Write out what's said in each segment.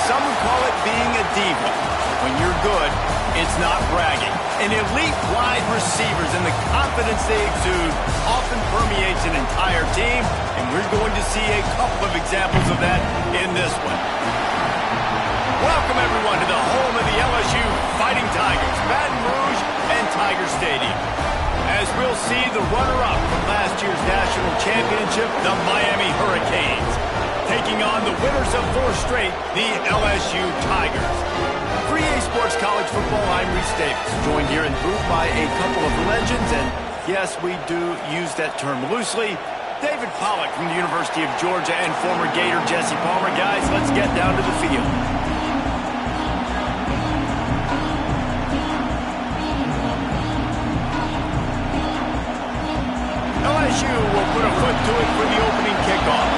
some would call it being a diva. When you're good, it's not bragging. And elite wide receivers and the confidence they exude often permeates an entire team, and we're going to see a couple of examples of that in this one. Welcome, everyone, to the home of the LSU Fighting Tigers, Baton Rouge and Tiger Stadium. As we'll see the runner-up from last year's national championship, the Miami Hurricanes, taking on the winners of 4 straight, the LSU Tigers. For EA Sports College Football, I'm Reese Davis, joined here in the booth by a couple of legends, and yes, we do use that term loosely. David Pollack from the University of Georgia and former Gator Jesse Palmer. Guys, let's get down to the field. LSU will put a foot to it for the opening kickoff.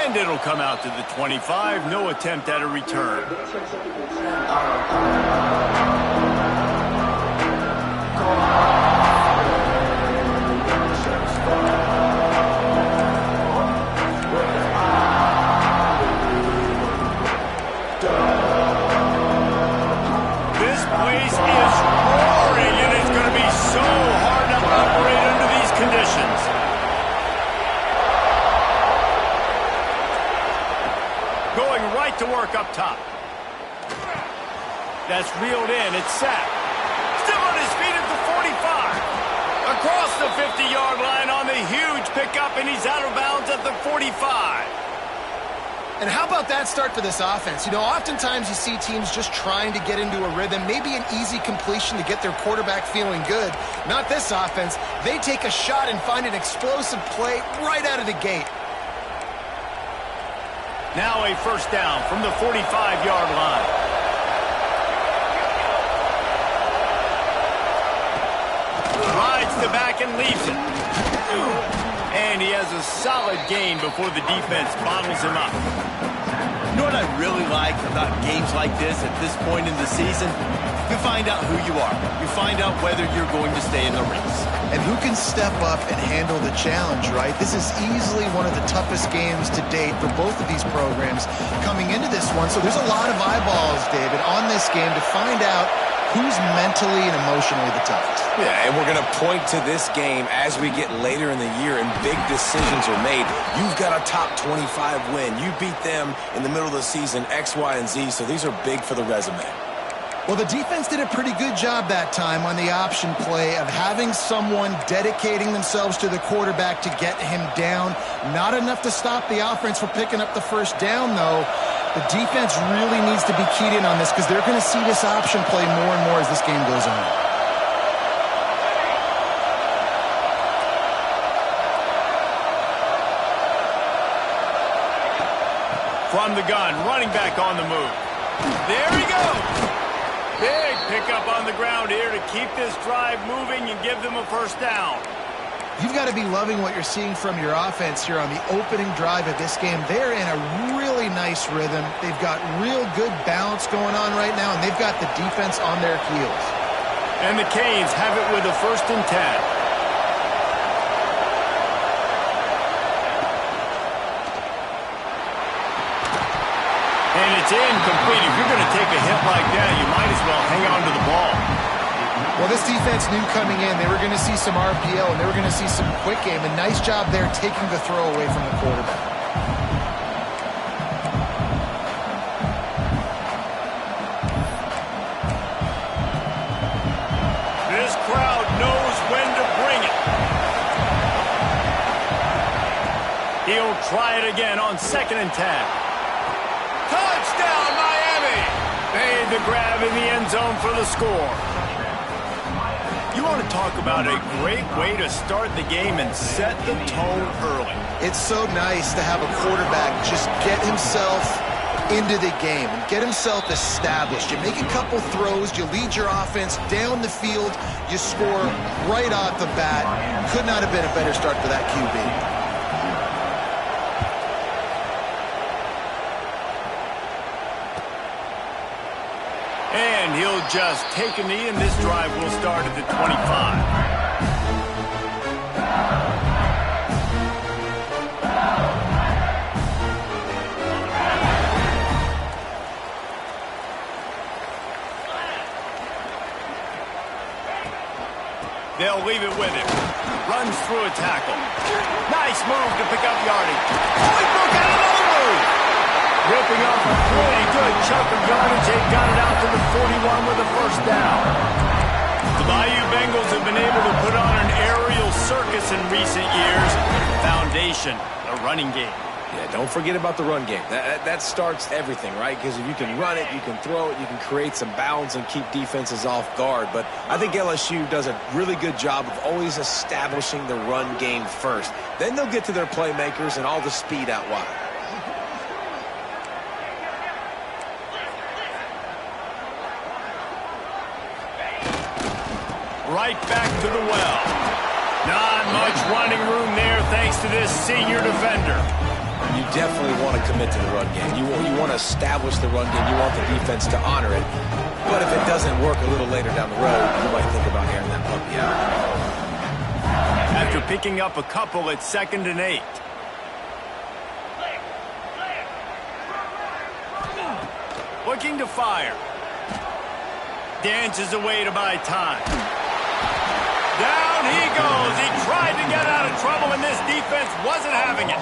And it'll come out to the 25. No attempt at a return. This place is roaring, and it's going to be so hard to operate under these conditions. Going right to work up top. That's reeled in. It's sacked. Still on his feet at the 45. Across the 50-yard line on the huge pickup, and he's out of bounds at the 45. And how about that start for this offense? You know, oftentimes you see teams just trying to get into a rhythm, maybe an easy completion to get their quarterback feeling good. Not this offense. They take a shot and find an explosive play right out of the gate. Now a first down from the 45-yard line. Rides the back and leaves it. And he has a solid gain before the defense bottles him up. You know what I really like about games like this at this point in the season? You find out who you are. You find out whether you're going to stay in the race. And who can step up and handle the challenge, right? This is easily one of the toughest games to date for both of these programs coming into this one. So there's a lot of eyeballs, David, on this game to find out who's mentally and emotionally the toughest. Yeah, and we're going to point to this game as we get later in the year and big decisions are made. You've got a top 25 win. You beat them in the middle of the season, X, Y, and Z, so these are big for the resume. Well, the defense did a pretty good job that time on the option play of having someone dedicating themselves to the quarterback to get him down. Not enough to stop the offense from picking up the first down, though. The defense really needs to be keyed in on this because they're going to see this option play more and more as this game goes on. From the gun, running back on the move. There he goes. Big pickup on the ground here to keep this drive moving and give them a first down. You've got to be loving what you're seeing from your offense here on the opening drive of this game. They're in a really nice rhythm. They've got real good balance going on right now, and they've got the defense on their heels. And the Canes have it with a 1st and 10. And it's incomplete. If you're going to take a hit like that, you might as well hang on to the ball. Well, this defense knew coming in they were going to see some RPO and they were going to see some quick game. A nice job there taking the throw away from the quarterback. This crowd knows when to bring it. He'll try it again on 2nd and 10. Touchdown, Miami! Made the grab in the end zone for the score. You want to talk about a great way to start the game and set the tone early. It's so nice to have a quarterback just get himself into the game and get himself established. You make a couple throws, you lead your offense down the field, you score right off the bat. Could not have been a better start for that QB. And he'll just take a knee, and this drive will start at the 25. They'll leave it with him. Runs through a tackle. Nice move to pick up yardage. Oh, he broke out another move. Ripping off a pretty good chunk of yardage. They got it out to the 41 with a first down. The Bayou Bengals have been able to put on an aerial circus in recent years. Foundation, a running game. Yeah, don't forget about the run game. That starts everything, right? Because if you can run it, you can throw it, you can create some bounds and keep defenses off guard. But I think LSU does a really good job of always establishing the run game first. Then they'll get to their playmakers and all the speed out wide. Right back to the well. Not much running room there thanks to this senior defender. You definitely want to commit to the run game. You want to establish the run game. You want the defense to honor it. But if it doesn't work a little later down the road, you might think about airing that puppy out. After picking up a couple at 2nd and 8. Looking to fire. Dances away to buy time. Down he goes. He tried to get out of trouble, and this defense wasn't having it.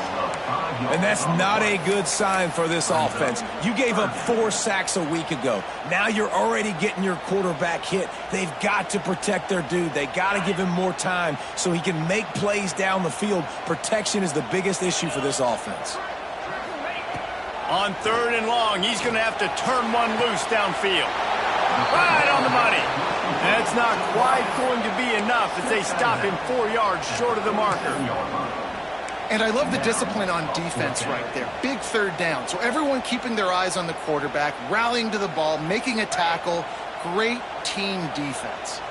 And that's not a good sign for this offense. You gave up 4 sacks a week ago. Now you're already getting your quarterback hit. They've got to protect their dude. They got to give him more time so he can make plays down the field. Protection is the biggest issue for this offense. On 3rd and long, he's going to have to turn one loose downfield. Right on the money. That's not quite going to be enough as they stop him 4 yards short of the marker. And I love the discipline on defense right there. Big 3rd down. So everyone keeping their eyes on the quarterback, rallying to the ball, making a tackle. Great team defense.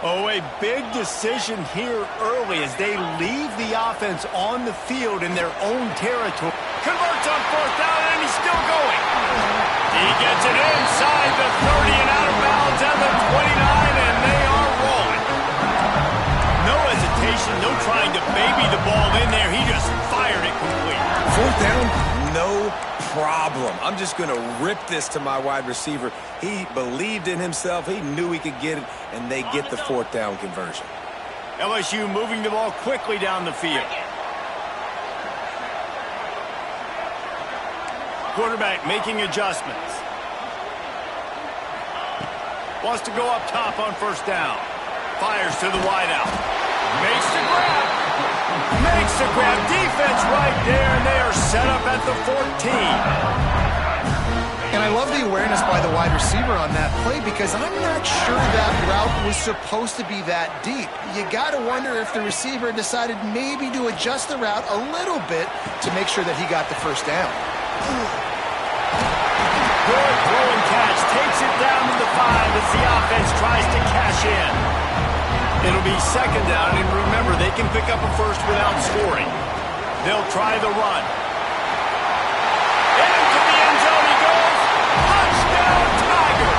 Oh, a big decision here early as they leave the offense on the field in their own territory. Converts on 4th down, and he's still going. He gets it inside the 30 and out of bounds at the 29, and they are rolling. No hesitation, no trying to baby the ball in there. He just fired it complete. 4th down, no problem. I'm just going to rip this to my wide receiver. He believed in himself. He knew he could get it, and they get the 4th down conversion. LSU moving the ball quickly down the field. Quarterback making adjustments. Wants to go up top on 1st down. Fires to the wideout. Makes the grab. Makes the grab. Defense right there, and they are set up at the 14. And I love the awareness by the wide receiver on that play because I'm not sure that route was supposed to be that deep. You got to wonder if the receiver decided maybe to adjust the route a little bit to make sure that he got the 1st down. Good throw and catch. Takes it down to the 5 as the offense tries to cash in. It'll be 2nd down, and remember, they can pick up a first without scoring. They'll try the run. Into the end zone he goes. Touchdown, Tiger!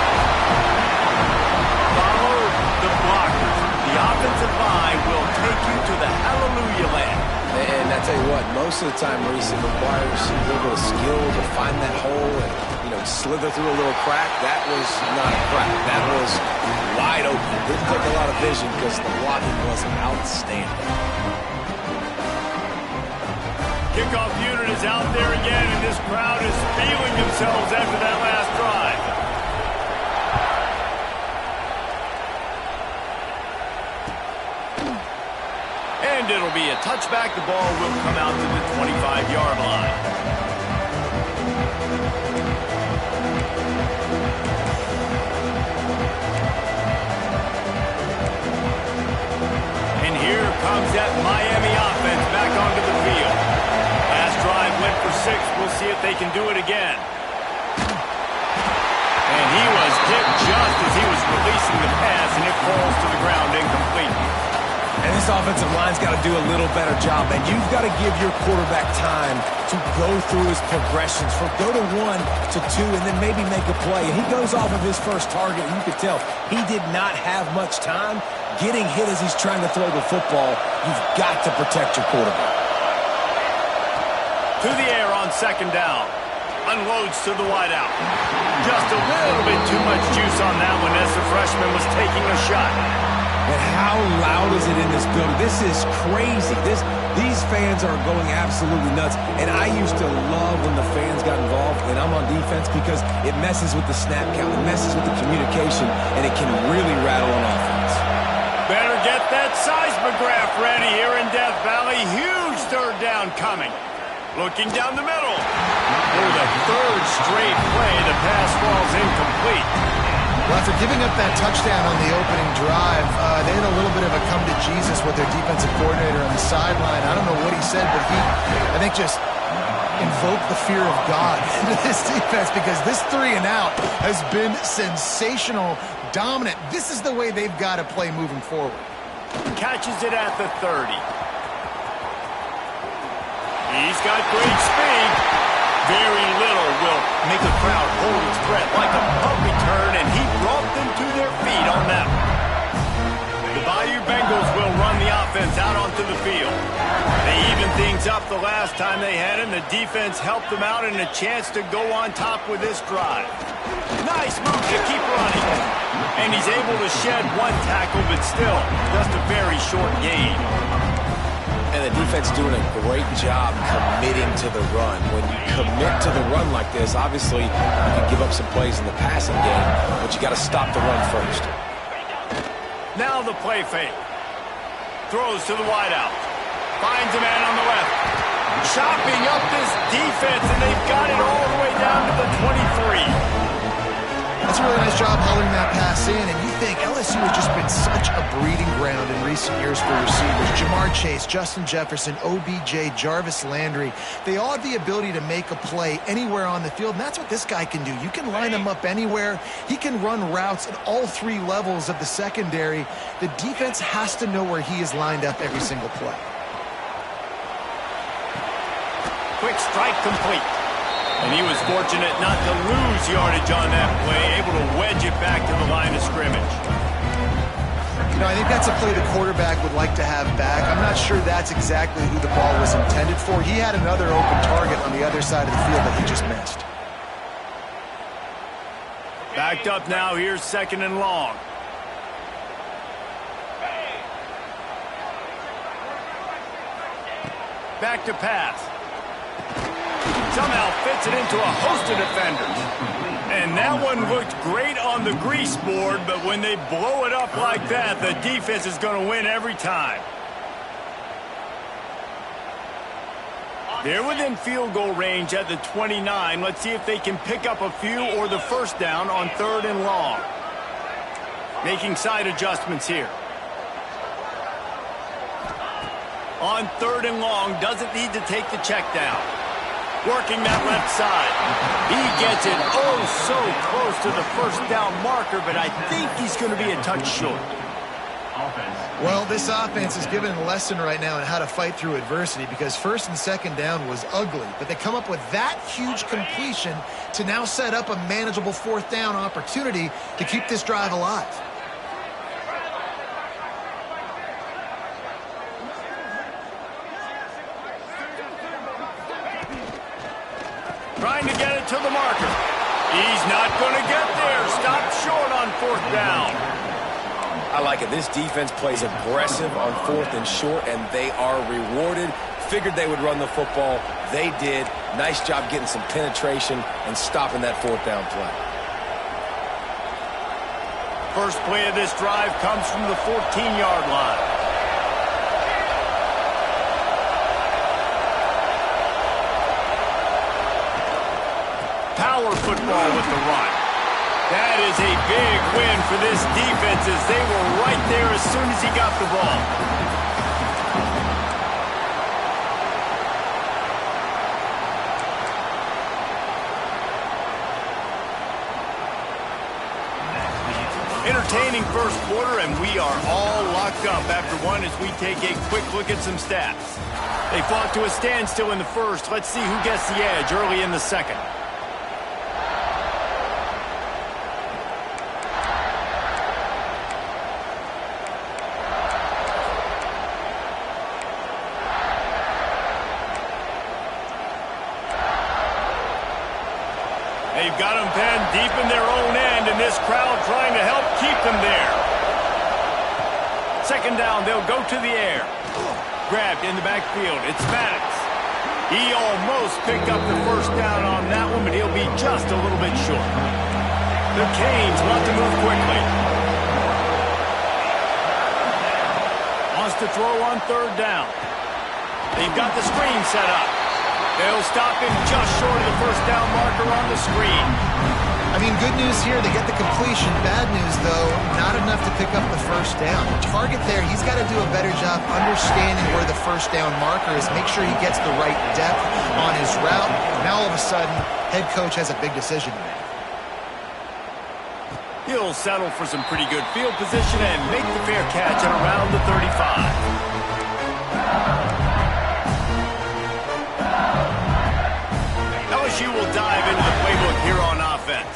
Follow the blockers. The offensive line will take you to the hallelujah land. And I tell you what, most of the time, Reese, it requires a little bit of skill to find that hole and, slither through a little crack. That was not a crack. That was wide open. Didn't take a lot of vision because the blocking was outstanding. Kickoff unit is out there again, and this crowd is feeling themselves after that last drive. And it'll be a touchback. The ball will come out to the 25-yard line. And here comes that Miami offense back onto the field. Last drive went for 6. We'll see if they can do it again. And he was hit just as he was releasing the pass, and it falls to the ground incomplete. And this offensive line's got to do a little better job, man. You've got to give your quarterback time to go through his progressions, go to 1 to 2, and then maybe make a play. And he goes off of his first target, and you could tell he did not have much time getting hit as he's trying to throw the football. You've got to protect your quarterback. To the air on second down. Unloads to the wideout. Just a little bit too much juice on that one as the freshman was taking a shot. And how loud is it in this building? This is crazy. These fans are going absolutely nuts. And I used to love when the fans got involved, and I'm on defense, because it messes with the snap count. It messes with the communication, and it can really rattle on offense. Better get that seismograph ready here in Death Valley. Huge third down coming. Looking down the middle. For the third straight play, the pass falls incomplete. Well, after giving up that touchdown on the opening drive, they had a little bit of a come to Jesus with their defensive coordinator on the sideline. I don't know what he said, but he, I think, just invoked the fear of God into this defense, because this 3 and out has been sensational, dominant. This is the way they've got to play moving forward. Catches it at the 30. He's got great speed. Very little will make a crowd hold its breath like a punt return, and he brought them to their feet on that one. The Bayou Bengals will run the offense out onto the field. They evened things up the last time they had him. The defense helped them out, and a chance to go on top with this drive. Nice move to keep running. And he's able to shed 1 tackle, but still just a very short gain. And the defense doing a great job committing to the run. When you commit to the run like this, obviously you can give up some plays in the passing game, but you got to stop the run first. Now the play fake. Throws to the wideout. Finds a man on the left. Chopping up this defense, and they've got it all the way down to the 23. That's a really nice job holding that pass in, and you think LSU has just been such a breeding ground in recent years for receivers. Jamar Chase, Justin Jefferson, OBJ, Jarvis Landry, they all have the ability to make a play anywhere on the field, and that's what this guy can do. You can line him up anywhere. He can run routes at all 3 levels of the secondary. The defense has to know where he is lined up every single play. Quick strike complete. And he was fortunate not to lose yardage on that play, able to wedge it back to the line of scrimmage. You know, I think that's a play the quarterback would like to have back. I'm not sure that's exactly who the ball was intended for. He had another open target on the other side of the field that he just missed. Backed up now, here's 2nd and long. Back to pass. Somehow fits it into a host of defenders. And that one looked great on the grease board, but when they blow it up like that, the defense is going to win every time. They're within field goal range at the 29. Let's see if they can pick up a few or the first down on 3rd and long. Making side adjustments here. On 3rd and long, doesn't need to take the check down. Working that left side. He gets it oh so close to the first down marker, but I think he's going to be a touch short. Well, this offense is given a lesson right now on how to fight through adversity, because 1st and 2nd down was ugly, but they come up with that huge completion to now set up a manageable 4th down opportunity to keep this drive alive. Trying to get it to the marker. He's not going to get there. Stopped short on 4th down. I like it. This defense plays aggressive on 4th and short, and they are rewarded. Figured they would run the football. They did. Nice job getting some penetration and stopping that 4th down play. First play of this drive comes from the 14-yard line. Power football with the run. That is a big win for this defense, as they were right there as soon as he got the ball. entertaining first quarter, and we are all locked up after one as we take a quick look at some stats. They fought to a standstill in the first. Let's see who gets the edge early in the second. They've got them penned deep in their own end, and this crowd trying to help keep them there. Second down, they'll go to the air. Grabbed in the backfield. It's Maddox. He almost picked up the first down on that one, but he'll be just a little bit short. The Canes want to move quickly. Wants to throw on third down. They've got the screen set up. They'll stop him just short of the first down marker on the screen. I mean, good news here, they get the completion. Bad news, though, not enough to pick up the first down. The target there, he's got to do a better job understanding where the first down marker is, make sure he gets the right depth on his route. Now, all of a sudden, head coach has a big decision to make. He'll settle for some pretty good field position and make the fair catch at around the 35. LSU will dive into the playbook here on offense.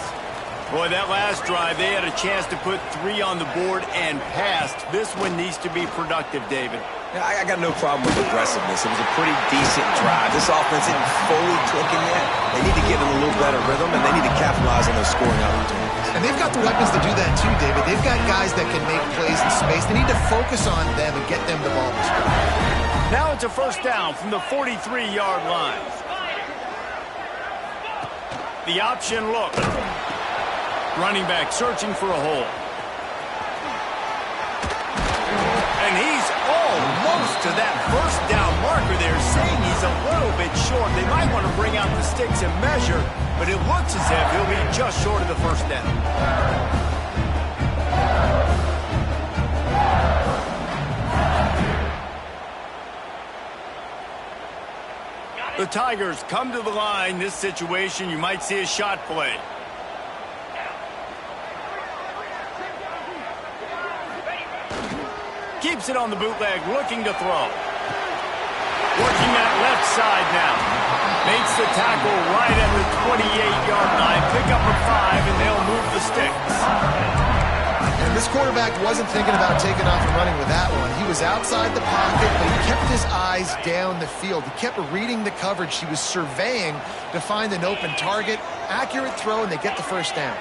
Boy, that last drive, they had a chance to put 3 on the board and passed. This one needs to be productive, David. Yeah, I got no problem with aggressiveness. It was a pretty decent drive. This offense isn't fully clicking yet. They need to get in a little better rhythm, and they need to capitalize on those scoring opportunities. And they've got the weapons to do that too, David. They've got guys that can make plays in space. They need to focus on them and get them the ball this drive. Now it's a first down from the 43-yard line. The option look. Running back searching for a hole. And he's almost to that first down marker there, saying he's a little bit short. They might want to bring out the sticks and measure, but it looks as if he'll be just short of the first down. The Tigers come to the line. This situation, you might see a shot play. Keeps it on the bootleg, looking to throw. Working that left side now. Makes the tackle right at the 28-yard line. Pick up a 5, and they'll move the sticks. And this quarterback wasn't thinking about taking off and running with that one. He was outside the pocket, but he kept his eyes down the field. He kept reading the coverage. He was surveying to find an open target. Accurate throw, and they get the first down.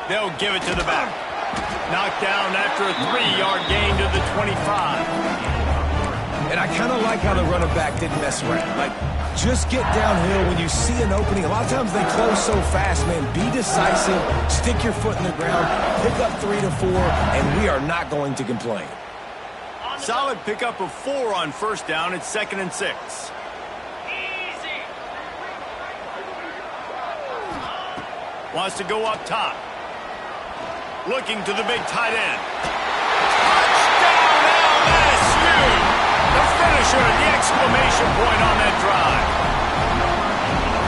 They'll give it to the back. Knocked down after a 3-yard gain to the 25. And I kind of like how the running back didn't mess around. Like, just get downhill when you see an opening. A lot of times they close so fast, man. Be decisive, stick your foot in the ground, pick up 3 to 4, and we are not going to complain. Solid pickup of 4 on first down. It's 2nd and 6. Wants to go up top. Looking to the big tight end. Touchdown LSU! The finisher, the exclamation point on that drive.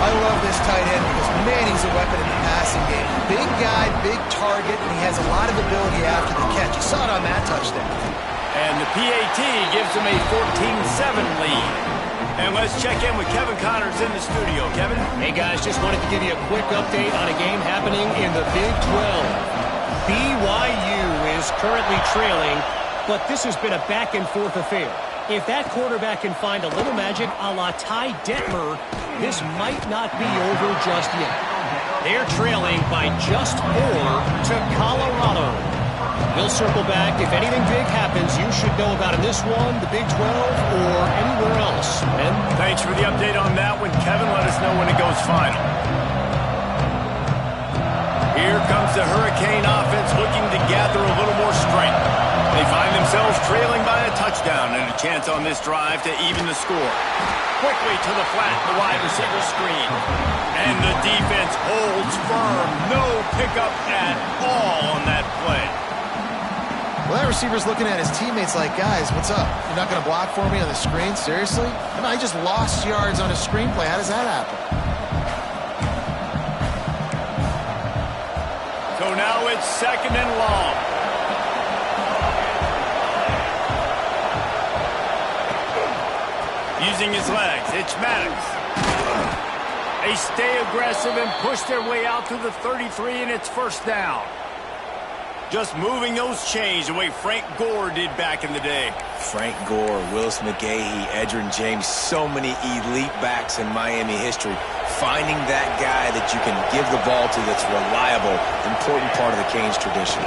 I love this tight end because, man, he's a weapon in the passing game. Big guy, big target, and he has a lot of ability after the catch. You saw it on that touchdown. And the PAT gives him a 14-7 lead. And let's check in with Kevin Connors in the studio. Kevin? Hey, guys, just wanted to give you a quick update on a game happening in the Big 12. BYU is currently trailing, but this has been a back-and-forth affair. If that quarterback can find a little magic a la Ty Detmer, this might not be over just yet. They're trailing by just 4 to Colorado. We'll circle back. If anything big happens, you should know about in this one, the Big 12, or anywhere else. Ben? Thanks for the update on that one, Kevin. Let us know when it goes final. Here comes the Hurricane offense looking to gather a little more strength. They find themselves trailing by a touchdown and a chance on this drive to even the score. Quickly to the flat, the wide receiver screen. And the defense holds firm. No pickup at all on that play. Well, that receiver's looking at his teammates like, guys, what's up? You're not going to block for me on the screen? Seriously? I mean, I just lost yards on a screenplay. How does that happen? now it's 2nd and long. Using his legs, it's Maddox. They stay aggressive and push their way out to the 33, and it's 1st down. Just moving those chains the way Frank Gore did back in the day. Frank Gore, Willis McGahee, Edgerrin James, so many elite backs in Miami history. Finding that guy that you can give the ball to that's reliable, important part of the Canes tradition.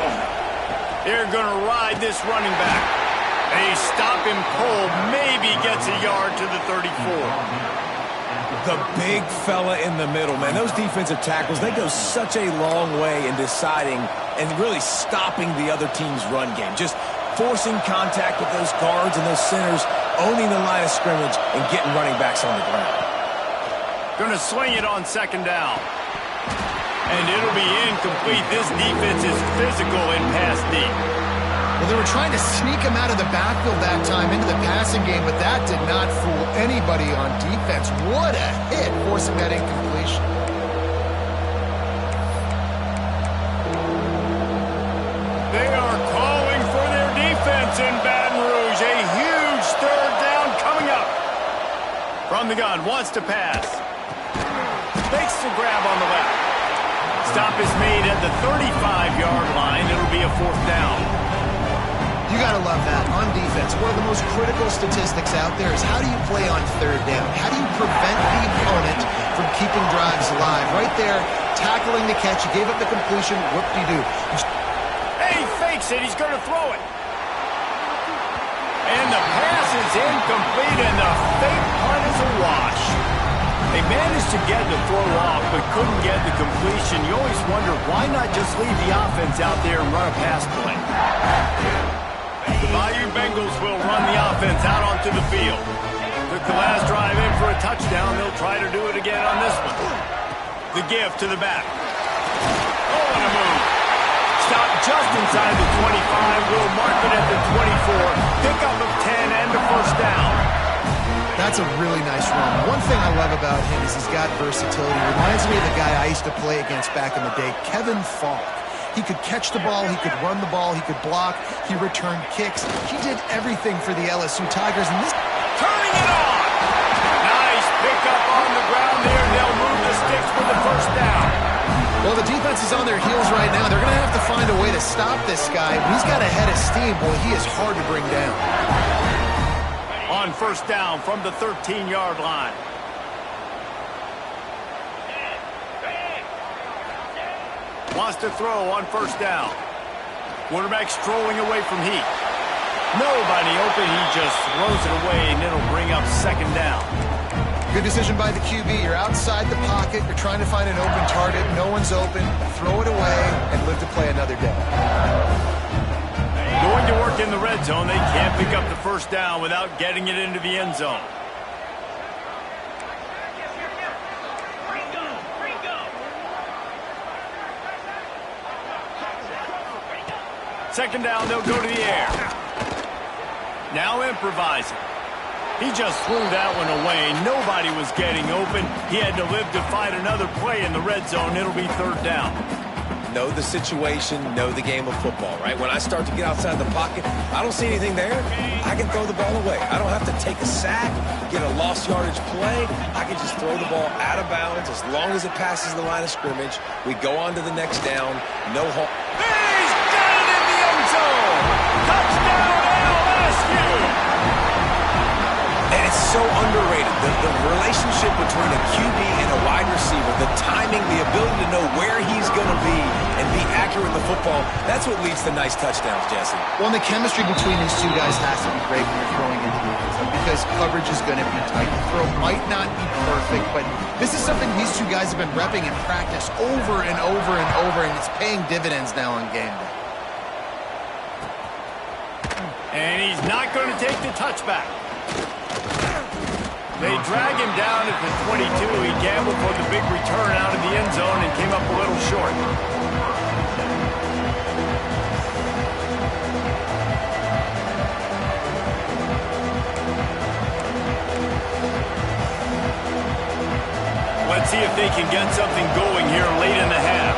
They're going to ride this running back. They stop him cold, maybe gets a yard to the 34. The big fella in the middle, man. Those defensive tackles, they go such a long way in deciding and really stopping the other team's run game. Just forcing contact with those guards and those centers, owning the line of scrimmage, and getting running backs on the ground. Going to swing it on 2nd down. And it'll be incomplete. This defense is physical in pass deep. Well, they were trying to sneak him out of the backfield that time into the passing game, but that did not fool anybody on defense. What a hit, forcing that incompletion. They are calling for their defense in Baton Rouge. A huge 3rd down coming up. From the gun, wants to pass. Makes the grab on the left. Stop is made at the 35-yard line. It'll be a 4th down. You got to love that on defense. One of the most critical statistics out there is how do you play on 3rd down? How do you prevent the opponent from keeping drives alive? Right there, tackling the catch. You gave up the completion. Whoop-de-doo. Hey, he fakes it. He's going to throw it. And the pass is incomplete, and the fake punt is a wash. They managed to get the throw off, but couldn't get the completion. You always wonder, why not just leave the offense out there and run a pass play? The Bayou Bengals will run the offense out onto the field. Took the last drive in for a touchdown. They'll try to do it again on this one. The give to the back. Oh, and a move. Stop just inside the 25. Will mark it at the 24. Pickup of 10 and a 1st down. That's a really nice run. One thing I love about him is he's got versatility. Reminds me of the guy I used to play against back in the day, Kevin Falk. He could catch the ball, he could run the ball, he could block, he returned kicks. He did everything for the LSU Tigers. And this turning it on. Nice pickup on the ground there. They'll move the sticks for the 1st down. Well, the defense is on their heels right now. They're going to have to find a way to stop this guy. He's got a head of steam. Boy, he is hard to bring down. On 1st down from the 13-yard line. Wants to throw on 1st down. Quarterback strolling away from heat. Nobody open. He just throws it away, and it'll bring up 2nd down. Good decision by the QB. You're outside the pocket. You're trying to find an open target. No one's open. Throw it away and live to play another day. Going to work in the red zone. They can't pick up the 1st down without getting it into the end zone. Second down, they'll go to the air. Now improvising. He just threw that one away. Nobody was getting open. He had to live to fight another play in the red zone. It'll be 3rd down. Know the situation, know the game of football, right? When I start to get outside the pocket, I don't see anything there. I can throw the ball away. I don't have to take a sack, get a lost yardage play. I can just throw the ball out of bounds as long as it passes the line of scrimmage. We go on to the next down. No hold. He's got it in the end zone. Touchdown LSU. And it's so underrated. The relationship between a QB and a wide receiver, the timing, the ability to know where he's going to be and be accurate with the football, that's what leads to nice touchdowns, Jesse. Well, and the chemistry between these two guys has to be great when you're throwing into the end zone because coverage is going to be tight. The throw might not be perfect, but this is something these two guys have been repping in practice over and over and over, and it's paying dividends now on game day. And he's not going to take the touchback. They drag him down at the 22. He gambled for the big return out of the end zone and came up a little short. Let's see if they can get something going here late in the half.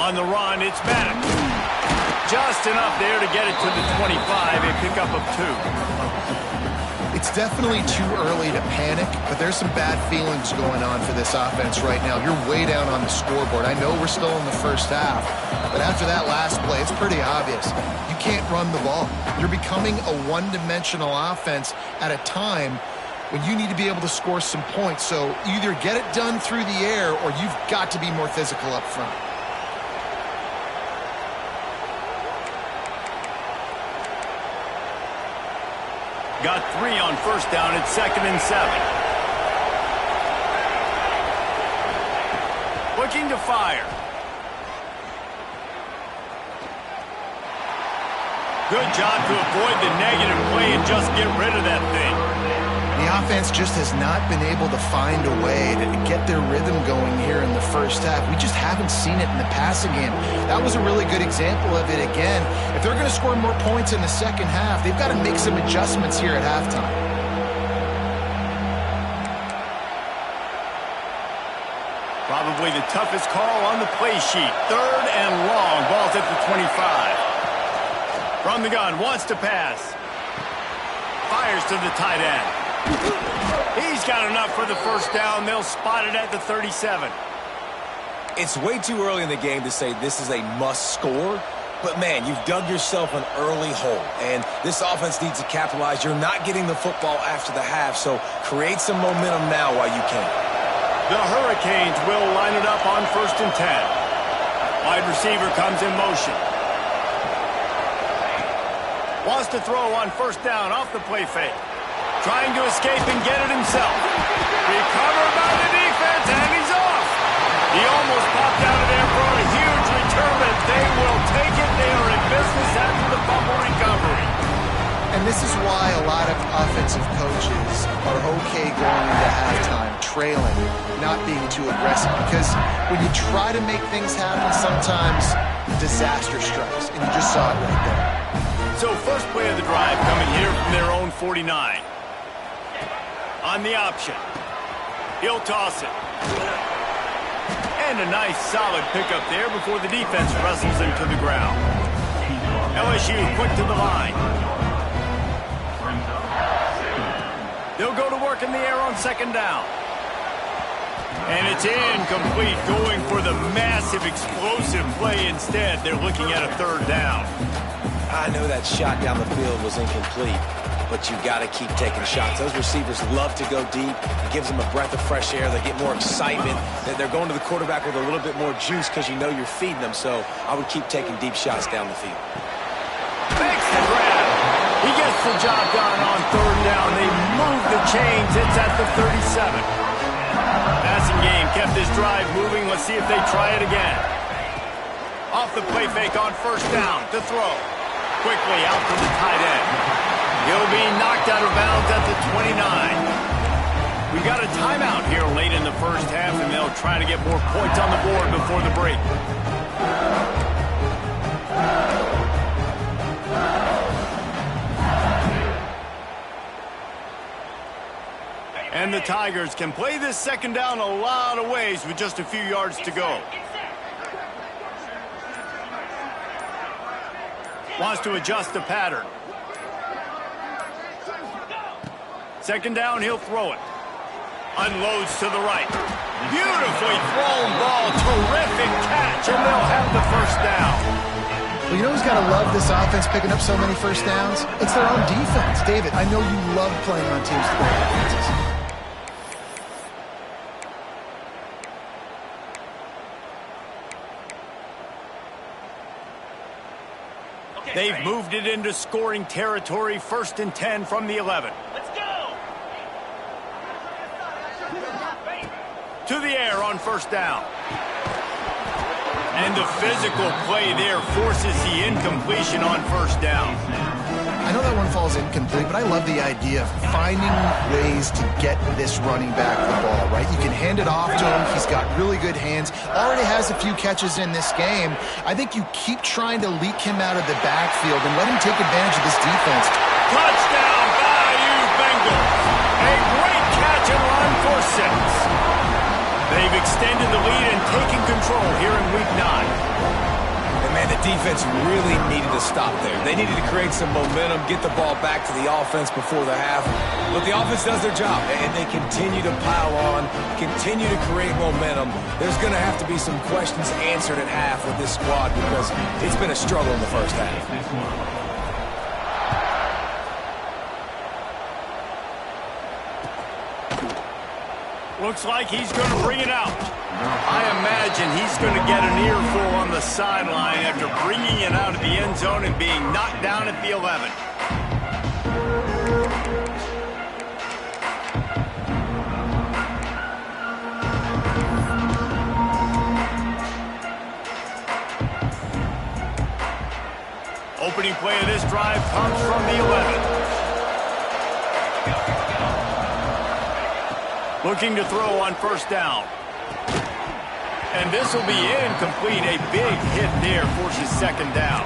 On the run, it's back. Just enough there to get it to the 25, a pickup of 2. It's definitely too early to panic, but there's some bad feelings going on for this offense right now. You're way down on the scoreboard. I know we're still in the first half, but after that last play, it's pretty obvious. You can't run the ball. You're becoming a one-dimensional offense at a time when you need to be able to score some points. So either get it done through the air or you've got to be more physical up front. Got 3 on first down. It's 2nd and 7. Looking to fire. Good job to avoid the negative play and just get rid of that thing. The offense just has not been able to find a way to get their rhythm going here in the first half. We just haven't seen it in the passing game. That was a really good example of it again. If they're going to score more points in the second half, they've got to make some adjustments here at halftime. Probably the toughest call on the play sheet. 3rd and long. Ball's at the 25. From the gun, wants to pass. Fires to the tight end. He's got enough for the first down. They'll spot it at the 37. It's way too early in the game to say this is a must score, but man, you've dug yourself an early hole, and this offense needs to capitalize. You're not getting the football after the half, so create some momentum now while you can. The Hurricanes will line it up on 1st and 10. Wide receiver comes in motion. Wants to throw on first down off the play fake. Trying to escape and get it himself. Recovered by the defense, and he's off. He almost popped out of there for a huge return, but they will take it. They are in business after the fumble recovery. And this is why a lot of offensive coaches are okay going into halftime, trailing, not being too aggressive. Because when you try to make things happen, sometimes disaster strikes. And you just saw it right there. So first play of the drive coming here from their own 49. On the option. He'll toss it. And a nice solid pickup there before the defense wrestles him to the ground. LSU quick to the line. They'll go to work in the air on 2nd down. And it's incomplete, going for the massive explosive play instead. They're looking at a 3rd down. I know that shot down the field was incomplete, but you got to keep taking shots. Those receivers love to go deep. It gives them a breath of fresh air. They get more excitement. They're going to the quarterback with a little bit more juice because you know you're feeding them. So I would keep taking deep shots down the field. Makes the grab. He gets the job done on 3rd down. They move the chains. It's at the 37. Passing game kept this drive moving. Let's see if they try it again. Off the play fake on 1st down to throw. Quickly out to the tight end. He'll be knocked out of bounds at the 29. We got a timeout here late in the first half, and they'll try to get more points on the board before the break. And the Tigers can play this 2nd down a lot of ways with just a few yards to go. Wants to adjust the pattern. 2nd down, he'll throw it. Unloads to the right. Beautifully thrown ball. Terrific catch, and they'll have the 1st down. Well, you know who's got to love this offense picking up so many first downs? It's their own defense. David, I know you love playing on teams with great defenses. They've moved it into scoring territory. 1st and 10 from the 11. Let's go! To the air on 1st down. And the physical play there forces the incompletion on 1st down. I know that one falls incomplete, but I love the idea of finding ways to get this running back the ball, right? You can hand it off to him. He's got really good hands. Already has a few catches in this game. I think you keep trying to leak him out of the backfield and let him take advantage of this defense. Touchdown, Bayou Bengals. A great catch and run for 6. They've extended the lead and taken control here in Week 9. defense really needed to stop there. They needed to create some momentum, get the ball back to the offense before the half. But the offense does their job, and they continue to pile on, continue to create momentum. There's going to have to be some questions answered at half with this squad because it's been a struggle in the first half. Looks like he's going to bring it out. I imagine he's going to get an earful on the sideline after bringing it out of the end zone and being knocked down at the 11. Opening play of this drive comes from the 11. Looking to throw on first down. And this will be incomplete. A big hit there forces second down.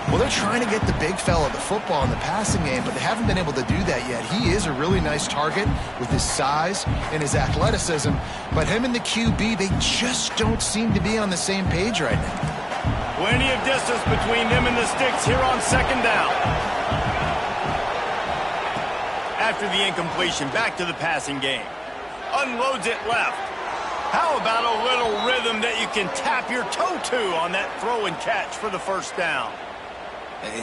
Well, they're trying to get the big fella the football in the passing game, but they haven't been able to do that yet. He is a really nice target with his size and his athleticism, but him and the QB, they just don't seem to be on the same page right now. Plenty of distance between them and the sticks here on second down. After the incompletion, back to the passing game. Unloads it left. How about a little rhythm that you can tap your toe to on that throw and catch for the first down?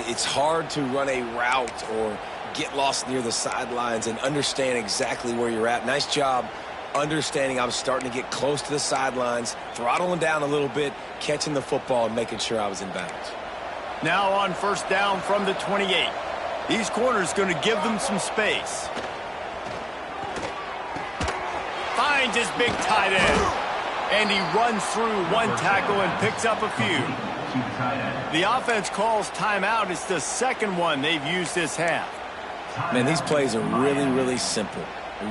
It's hard to run a route or get lost near the sidelines and understand exactly where you're at. Nice job understanding I was starting to get close to the sidelines, throttling down a little bit, catching the football and making sure I was in bounds. Now on first down from the 28. These corners going to give them some space. Finds his big tight end. And he runs through one tackle and picks up a few. The offense calls timeout. It's the second one they've used this half. Man, these plays are really, really simple.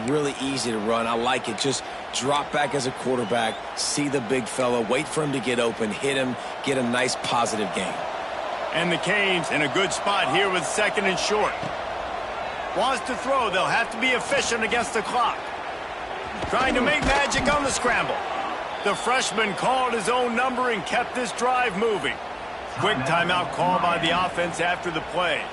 Really easy to run. I like it. Just drop back as a quarterback, see the big fella, wait for him to get open, hit him, get a nice positive gain. And the Canes in a good spot here with second and short. Wants to throw. They'll have to be efficient against the clock. Trying to make magic on the scramble. The freshman called his own number and kept this drive moving. Quick timeout call by the offense after the play.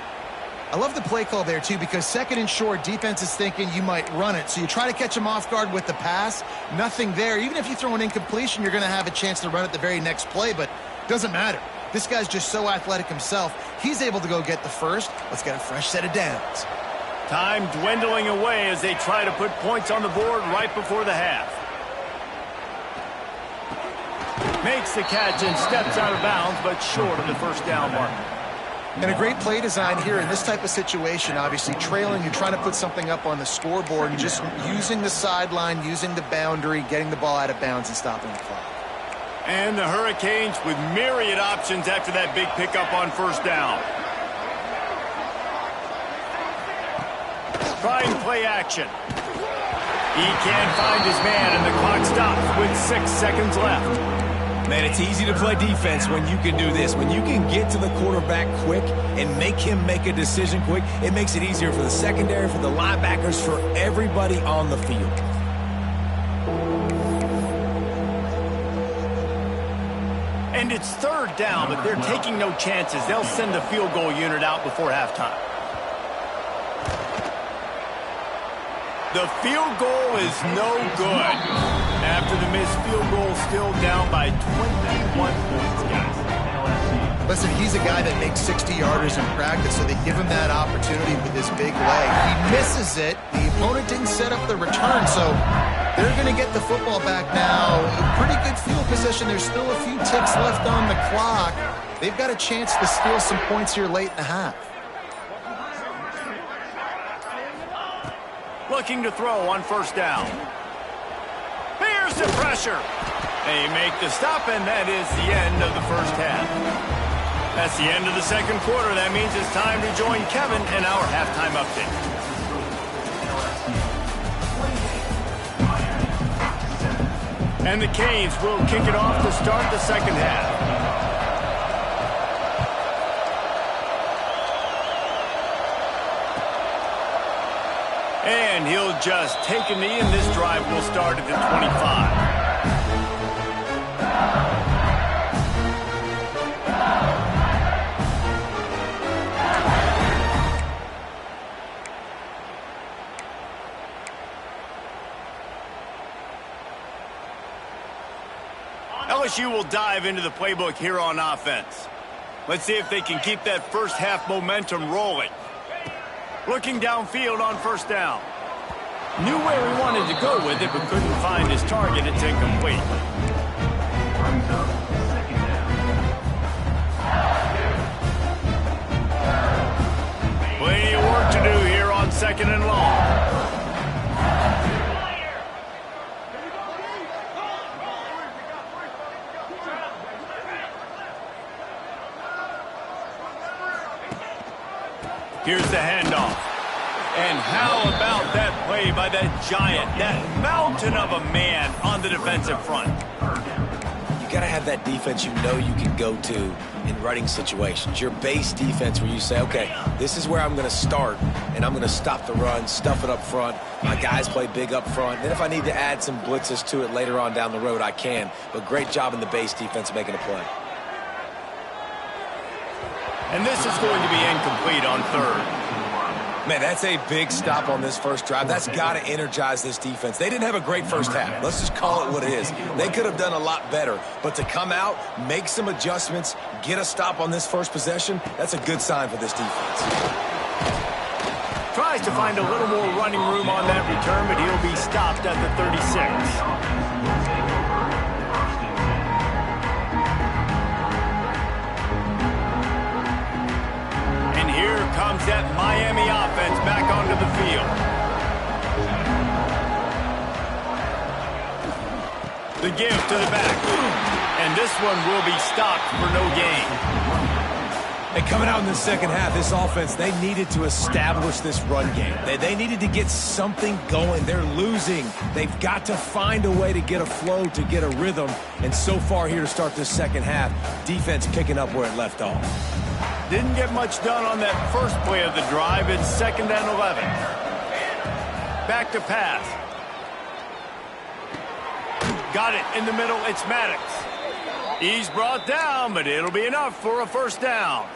I love the play call there, too, because second and short, defense is thinking you might run it. So you try to catch him off guard with the pass. Nothing there. Even if you throw an incompletion, you're going to have a chance to run it the very next play, but it doesn't matter. This guy's just so athletic himself. He's able to go get the first. Let's get a fresh set of downs. Time dwindling away as they try to put points on the board right before the half. Makes the catch and steps out of bounds, but short of the first down marker. And a great play design here in this type of situation. Obviously, trailing, you're trying to put something up on the scoreboard and just using the sideline, using the boundary, getting the ball out of bounds and stopping the clock. And the Hurricanes with myriad options after that big pickup on first down. Trying play action. He can't find his man, and the clock stops with 6 seconds left. Man, it's easy to play defense when you can do this. When you can get to the quarterback quick and make him make a decision quick, it makes it easier for the secondary, for the linebackers, for everybody on the field. And it's third down, but they're taking no chances. They'll send the field goal unit out before halftime. The field goal is no good. After the missed field goal, still down by 21 points, guys. Listen, he's a guy that makes 60-yarders in practice, so they give him that opportunity with his big leg. He misses it. The opponent didn't set up the return, so they're going to get the football back now. Pretty good field position. There's still a few ticks left on the clock. They've got a chance to steal some points here late in the half. Looking to throw on first down. Here's the pressure. They make the stop, and that is the end of the first half. That's the end of the second quarter. That means it's time to join Kevin in our halftime update. And the Canes will kick it off to start the second half. And he'll just take a knee, and this drive will start at the 25. LSU will dive into the playbook here on offense. Let's see if they can keep that first half momentum rolling. Looking downfield on first down. Knew where he wanted to go with it, but couldn't find his target. It's incomplete. Plenty of work to do here on second and long. Here's the handoff. And how about that play by that giant, that mountain of a man on the defensive front? You got to have that defense you know you can go to in running situations. Your base defense where you say, okay, this is where I'm going to start, and I'm going to stop the run, stuff it up front. My guys play big up front. Then if I need to add some blitzes to it later on down the road, I can. But great job in the base defense making a play. And this is going to be incomplete on third. Man, that's a big stop on this first drive. That's got to energize this defense. They didn't have a great first half. Let's just call it what it is. They could have done a lot better. But to come out, make some adjustments, get a stop on this first possession, that's a good sign for this defense. Tries to find a little more running room on that return, but he'll be stopped at the 36. Comes that Miami offense back onto the field. The give to the back. And this one will be stopped for no gain. And coming out in the second half, this offense, they needed to establish this run game. They needed to get something going. They're losing. They've got to find a way to get a flow, to get a rhythm. And so far here to start this second half, defense picking up where it left off. Didn't get much done on that first play of the drive. It's 2nd and 11. Back to pass. Got it in the middle. It's Maddox. He's brought down, but it'll be enough for a first down.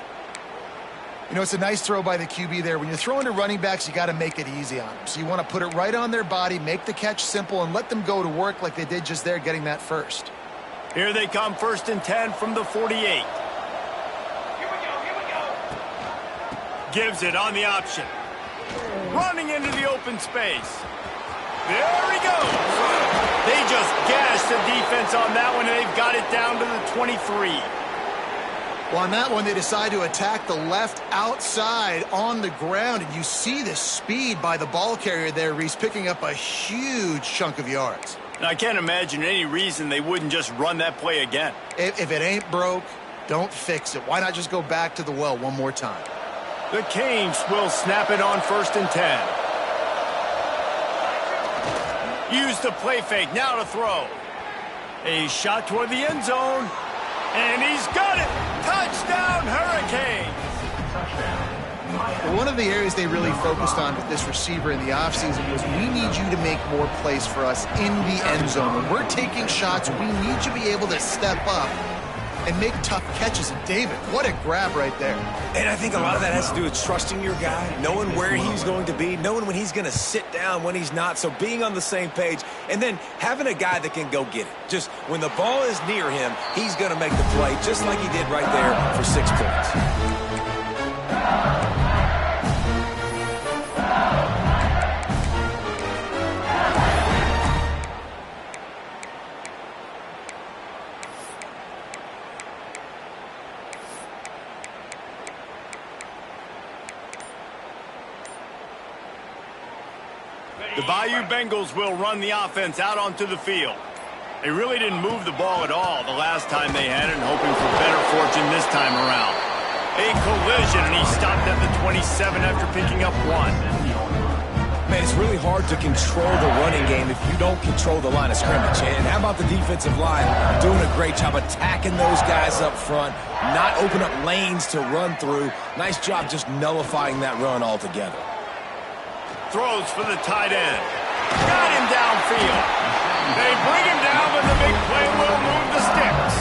You know, it's a nice throw by the QB there. When you're throwing to running backs, you got to make it easy on them. So you want to put it right on their body, make the catch simple, and let them go to work like they did just there, getting that first. Here they come, 1st and 10 from the 48. Gives it on the option. Running into the open space. There he goes. They just gashed the defense on that one, and they've got it down to the 23. Well, on that one, they decide to attack the left outside on the ground, and you see the speed by the ball carrier there, Reese, picking up a huge chunk of yards. And I can't imagine any reason they wouldn't just run that play again. If it ain't broke, don't fix it. Why not just go back to the well one more time? The Canes will snap it on 1st and 10. Use the play fake, now to throw. A shot toward the end zone, and he's got it! Touchdown, Hurricanes! Well, one of the areas they really focused on with this receiver in the offseason was, we need you to make more plays for us in the end zone. When we're taking shots, we need you to be able to step up and make tough catches. And David, what a grab right there. And I think a lot of that has to do with trusting your guy, knowing where he's going to be, knowing when he's going to sit down, when he's not. So being on the same page, and then having a guy that can go get it. Just when the ball is near him, he's going to make the play, just like he did right there for 6 points. The Bayou Bengals will run the offense out onto the field. They really didn't move the ball at all the last time they had it, and hoping for better fortune this time around. A collision, and he stopped at the 27 after picking up 1. Man, it's really hard to control the running game if you don't control the line of scrimmage. And how about the defensive line doing a great job attacking those guys up front, not open up lanes to run through. Nice job just nullifying that run altogether. Throws for the tight end. Got him downfield. They bring him down, but the big play will move the sticks.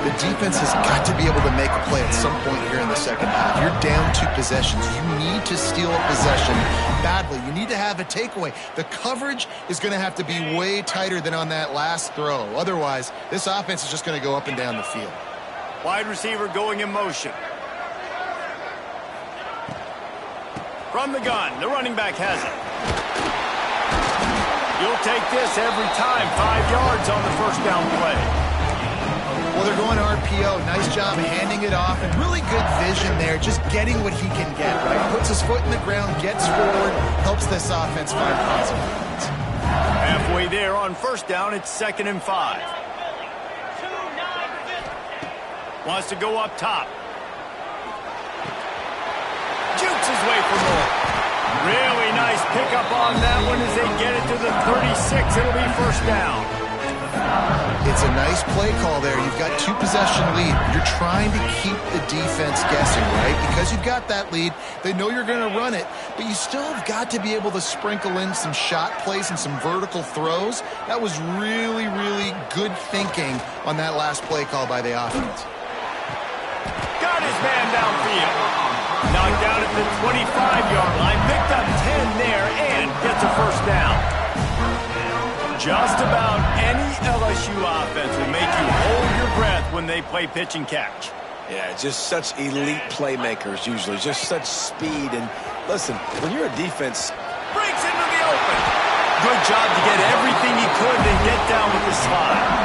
The offense has got to be able to make a play at some point here in the second half. You're down 2 possessions. You need to steal a possession badly. You need to have a takeaway. The coverage is going to have to be way tighter than on that last throw. Otherwise, this offense is just going to go up and down the field. Wide receiver going in motion. From the gun, the running back has it. You'll take this every time. 5 yards on the first down play. Well, they're going RPO. Nice job handing it off, and really good vision there, just getting what he can get, right? Puts his foot in the ground, gets forward, helps this offense find positive points. Halfway there on first down, it's 2nd and 5. Wants to go up top. Jukes his way for more. Really nice pickup on that one as they get it to the 36. It'll be first down. It's a nice play call there. You've got 2 possession lead. You're trying to keep the defense guessing, right? Because you've got that lead, they know you're going to run it, but you still have got to be able to sprinkle in some shot plays and some vertical throws. That was really, really good thinking on that last play call by the offense. Got his man downfield. Knocked out at the 25-yard line. Picked up 10 there and gets a first down. Just about any LSU offense will make you hold your breath when they play pitch and catch. Yeah, just such elite playmakers usually. Just such speed. And listen, when you're a defense... Breaks into the open. Good job to get everything he could, then get down with the slide.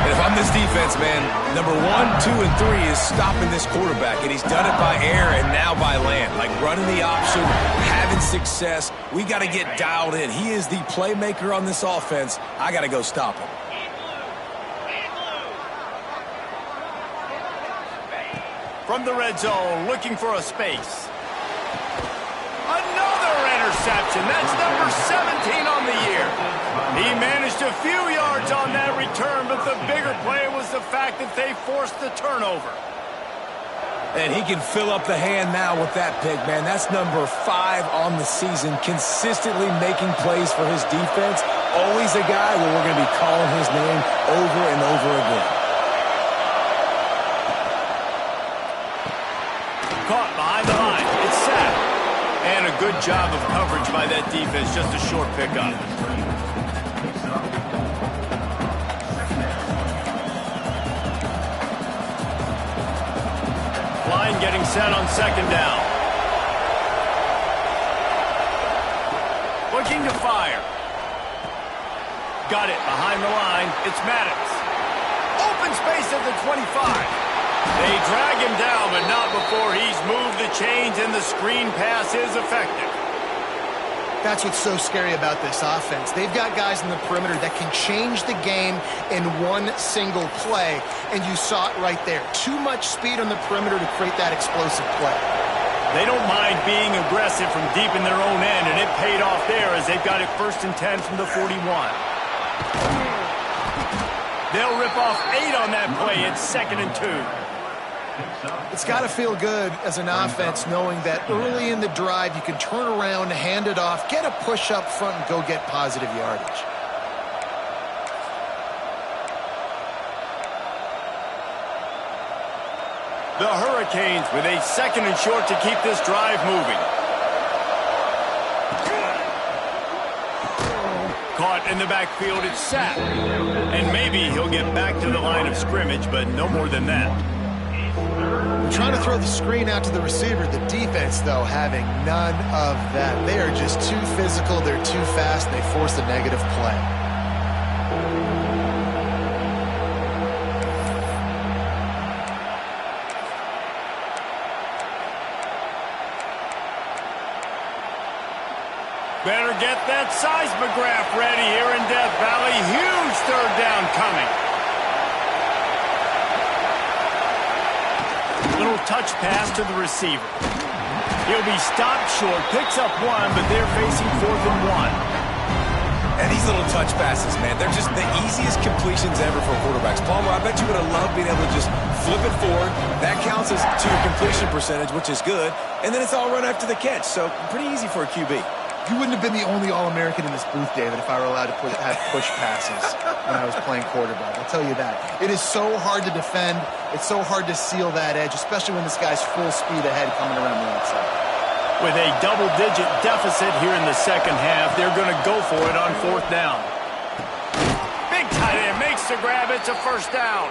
And if I'm this defense, man, number 1, 2, and 3 is stopping this quarterback. And he's done it by air and now by land. Like running the option, having success. We got to get dialed in. He is the playmaker on this offense. I got to go stop him. From the red zone, looking for a space. Another interception. That's number 17 on the year. He managed a few yards on that return, but the bigger play was the fact that they forced the turnover. And he can fill up the hand now with that pick, man. That's number 5 on the season, consistently making plays for his defense. Always a guy where we're going to be calling his name over and over again. Caught behind the line. It's sacked. And a good job of coverage by that defense. Just a short pickup. Line getting set on second down. Looking to fire. Got it behind the line. It's Maddox. Open space at the 25. They drag him down, but not before he's moved the chains, and the screen pass is effective. That's what's so scary about this offense. They've got guys in the perimeter that can change the game in one single play, and you saw it right there. Too much speed on the perimeter to create that explosive play. They don't mind being aggressive from deep in their own end, and it paid off there as they've got it 1st and 10 from the 41. They'll rip off 8 on that play. It's 2nd and 2. It's got to feel good as an offense knowing that early in the drive you can turn around, hand it off, get a push up front, and go get positive yardage. The Hurricanes with a 2nd and short to keep this drive moving. Caught in the backfield, it's sacked. And maybe he'll get back to the line of scrimmage, but no more than that. Trying to throw the screen out to the receiver. The defense, though, having none of that. They are just too physical, they're too fast, and they force a negative play. Better get that seismograph ready here in Death Valley. Huge 3rd down coming. Little touch pass to the receiver. He'll be stopped short, picks up 1, but they're facing 4th and 1. And these little touch passes, man, they're just the easiest completions ever for quarterbacks. Palmer, I bet you would have loved being able to just flip it forward. That counts as to your completion percentage, which is good. And then it's all run after the catch, so pretty easy for a QB. You wouldn't have been the only All-American in this booth, David, if I were allowed to have push passes when I was playing quarterback. I'll tell you that. It is so hard to defend. It's so hard to seal that edge, especially when this guy's full speed ahead coming around the outside. With a double-digit deficit here in the second half, they're going to go for it on 4th down. Big tight end makes the grab. It's a first down.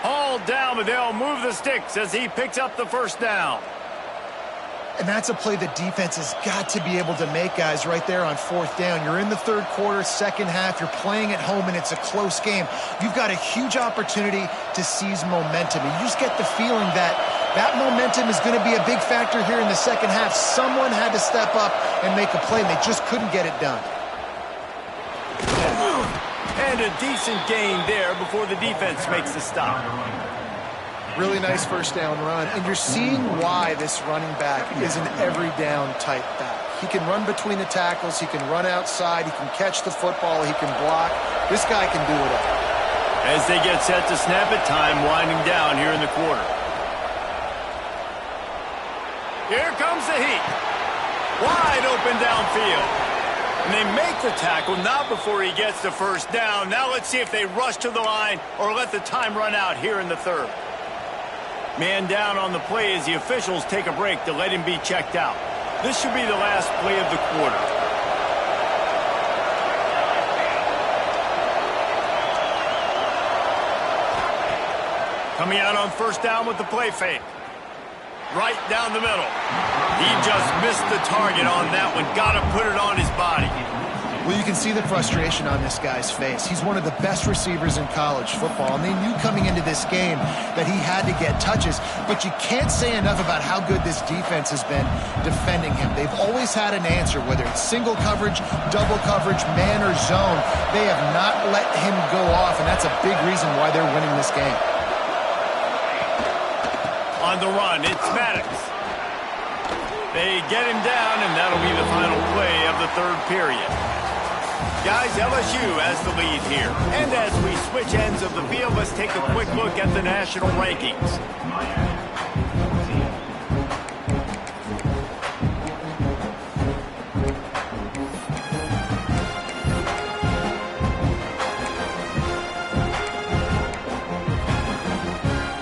Hauled down, but they'll move the sticks as he picks up the first down. And that's a play the defense has got to be able to make, guys, right there on 4th down. You're in the 3rd quarter, second half. You're playing at home, and it's a close game. You've got a huge opportunity to seize momentum. And you just get the feeling that that momentum is going to be a big factor here in the second half. Someone had to step up and make a play, and they just couldn't get it done. And a decent gain there before the defense makes the stop. Really nice first down run, and you're seeing why this running back is an every down type back. He can run between the tackles, he can run outside, he can catch the football, he can block. This guy can do it all. As they get set to snap it, time winding down here in the quarter. Here comes the heat. Wide open downfield. And they make the tackle, not before he gets the first down. Now let's see if they rush to the line or let the time run out here in the 3rd. Man down on the play as the officials take a break to let him be checked out. This should be the last play of the quarter. Coming out on first down with the play fake. Right down the middle. He just missed the target on that one. Got to put it on his body. Well, you can see the frustration on this guy's face. He's one of the best receivers in college football, and they knew coming into this game that he had to get touches, but you can't say enough about how good this defense has been defending him. They've always had an answer, whether it's single coverage, double coverage, man or zone. They have not let him go off, and that's a big reason why they're winning this game. On the run, it's Maddox. They get him down, and that'll be the final play of the 3rd period. Guys, LSU has the lead here. And as we switch ends of the field, let's take a quick look at the national rankings.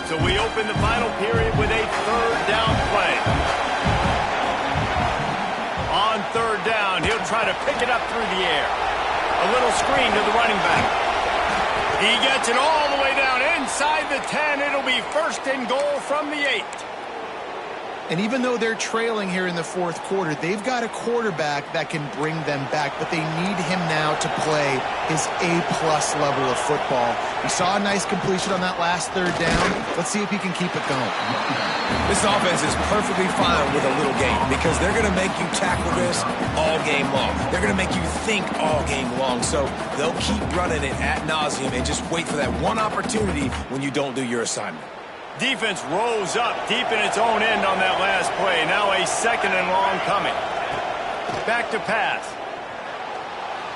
So we open the final period with a 3rd down play. On 3rd down, he'll try to pick it up through the air. A little screen to the running back. He gets it all the way down inside the 10. It'll be 1st and goal from the 8. And even though they're trailing here in the 4th quarter, they've got a quarterback that can bring them back, but they need him now to play his A-plus level of football. We saw a nice completion on that last 3rd down. Let's see if he can keep it going. This offense is perfectly fine with a little game because they're going to make you tackle this all game long. They're going to make you think all game long, so they'll keep running it ad nauseum and just wait for that one opportunity when you don't do your assignment. Defense rose up deep in its own end on that last play. Now a 2nd and long coming. Back to pass.